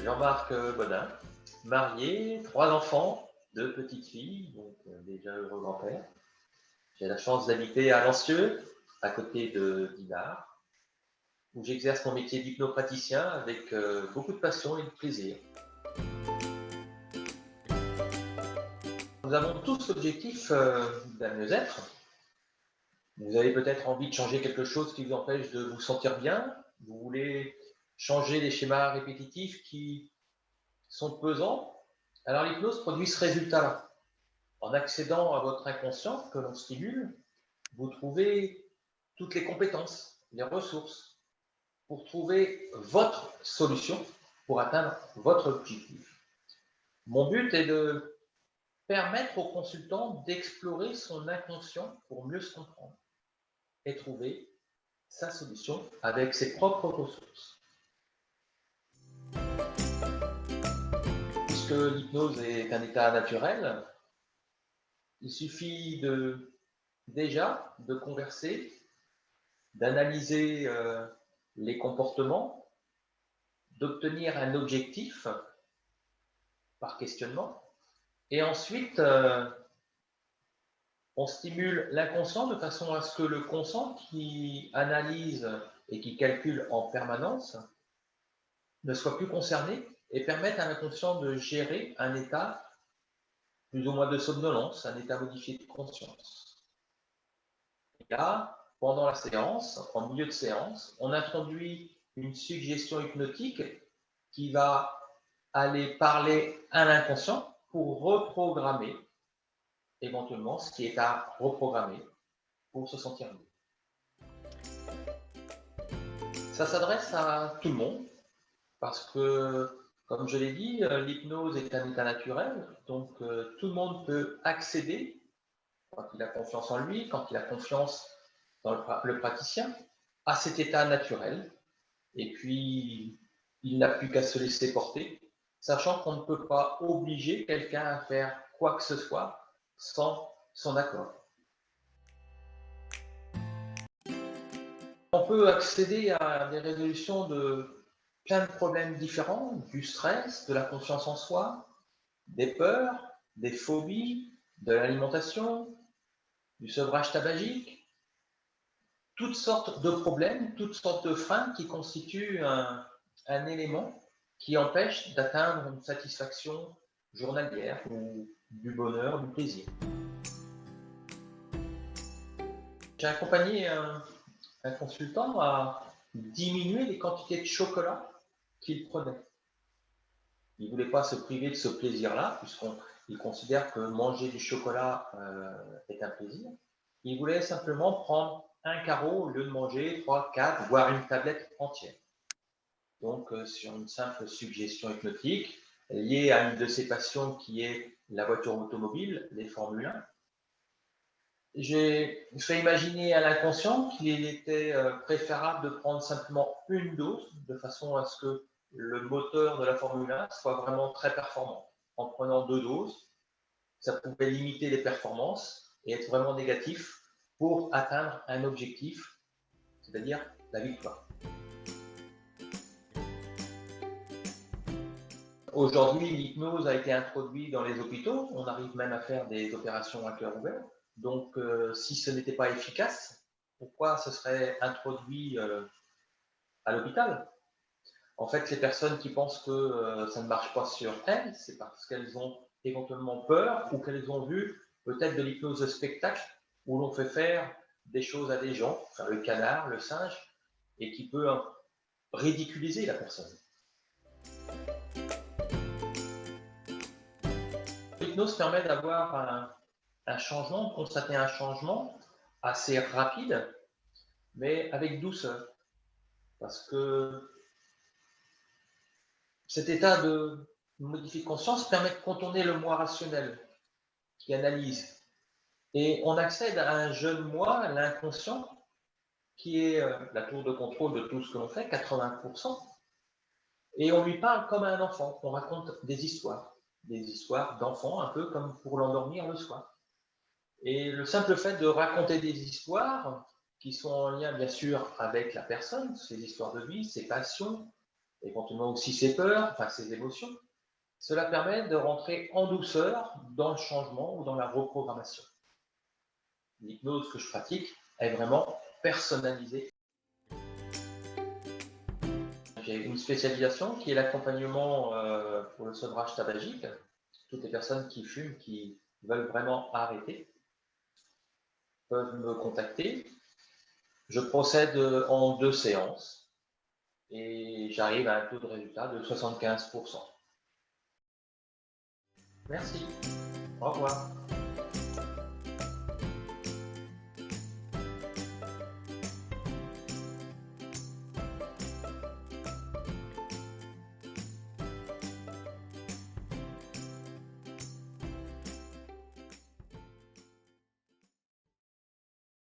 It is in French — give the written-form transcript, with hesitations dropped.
Jean-Marc Bodin, marié, 3 enfants, 2 petites filles, donc déjà heureux grand-père. J'ai la chance d'habiter à Lancieux, à côté de Dinard, où j'exerce mon métier d'hypnopraticien avec beaucoup de passion et de plaisir. Nous avons tous l'objectif d'un mieux-être. Vous avez peut-être envie de changer quelque chose qui vous empêche de vous sentir bien. Vous voulez changer les schémas répétitifs qui sont pesants. Alors l'hypnose produit ce résultat-là. En accédant à votre inconscient que l'on stimule, vous trouvez toutes les compétences, les ressources pour trouver votre solution pour atteindre votre objectif. Mon but est de permettre au consultant d'explorer son inconscient pour mieux se comprendre et trouver sa solution avec ses propres ressources. Puisque l'hypnose est un état naturel, il suffit déjà de converser, d'analyser les comportements, d'obtenir un objectif par questionnement, et ensuite on stimule l'inconscient de façon à ce que le conscient qui analyse et qui calcule en permanence ne soit plus concerné et permette à l'inconscient de gérer un état plus ou moins de somnolence, un état modifié de conscience. Et là, pendant la séance, en milieu de séance, on introduit une suggestion hypnotique qui va aller parler à l'inconscient pour reprogrammer éventuellement ce qui est à reprogrammer pour se sentir mieux. Ça s'adresse à tout le monde parce que, comme je l'ai dit, l'hypnose est un état naturel, donc tout le monde peut accéder quand il a confiance en lui, quand il a confiance dans le praticien, à cet état naturel. Et puis, il n'a plus qu'à se laisser porter, sachant qu'on ne peut pas obliger quelqu'un à faire quoi que ce soit sans son accord. On peut accéder à des résolutions de plein de problèmes différents, du stress, de la confiance en soi, des peurs, des phobies, de l'alimentation, du sevrage tabagique, toutes sortes de problèmes, toutes sortes de freins qui constituent un élément qui empêche d'atteindre une satisfaction journalière ou du bonheur, du plaisir. J'ai accompagné un consultant à diminuer les quantités de chocolat qu'il prenait. Il ne voulait pas se priver de ce plaisir-là, puisqu'il considère que manger du chocolat est un plaisir. Il voulait simplement prendre un carreau au lieu de manger 3, 4, voire une tablette entière. Donc, sur une simple suggestion hypnotique liée à une de ses passions qui est la voiture automobile, les Formule 1, j'ai fait imaginer à l'inconscient qu'il était préférable de prendre simplement une dose, de façon à ce que le moteur de la Formule 1 soit vraiment très performant. En prenant 2 doses, ça pouvait limiter les performances et être vraiment négatif pour atteindre un objectif, c'est-à-dire la victoire. Aujourd'hui, l'hypnose a été introduite dans les hôpitaux. On arrive même à faire des opérations à cœur ouvert. Donc, si ce n'était pas efficace, pourquoi ce serait introduit à l'hôpital? En fait, les personnes qui pensent que ça ne marche pas sur elles, c'est parce qu'elles ont éventuellement peur ou qu'elles ont vu peut-être de l'hypnose de spectacle où l'on fait faire des choses à des gens, enfin, le canard, le singe, et qui peut ridiculiser la personne. L'hypnose permet d'avoir un changement, de constater un changement assez rapide, mais avec douceur. Parce que cet état de modifier de conscience permet de contourner le moi rationnel qui analyse. Et on accède à un jeune moi, à l'inconscient, qui est la tour de contrôle de tout ce que l'on fait, 80%. Et on lui parle comme à un enfant. On raconte des histoires d'enfants, un peu comme pour l'endormir le soir. Et le simple fait de raconter des histoires qui sont en lien, bien sûr, avec la personne, ses histoires de vie, ses passions, éventuellement aussi ses peurs, enfin ses émotions. Cela permet de rentrer en douceur dans le changement ou dans la reprogrammation. L'hypnose que je pratique est vraiment personnalisée. J'ai une spécialisation qui est l'accompagnement pour le sevrage tabagique. Toutes les personnes qui fument, qui veulent vraiment arrêter, peuvent me contacter. Je procède en 2 séances et j'arrive à un taux de résultat de 75%. Merci. Au revoir.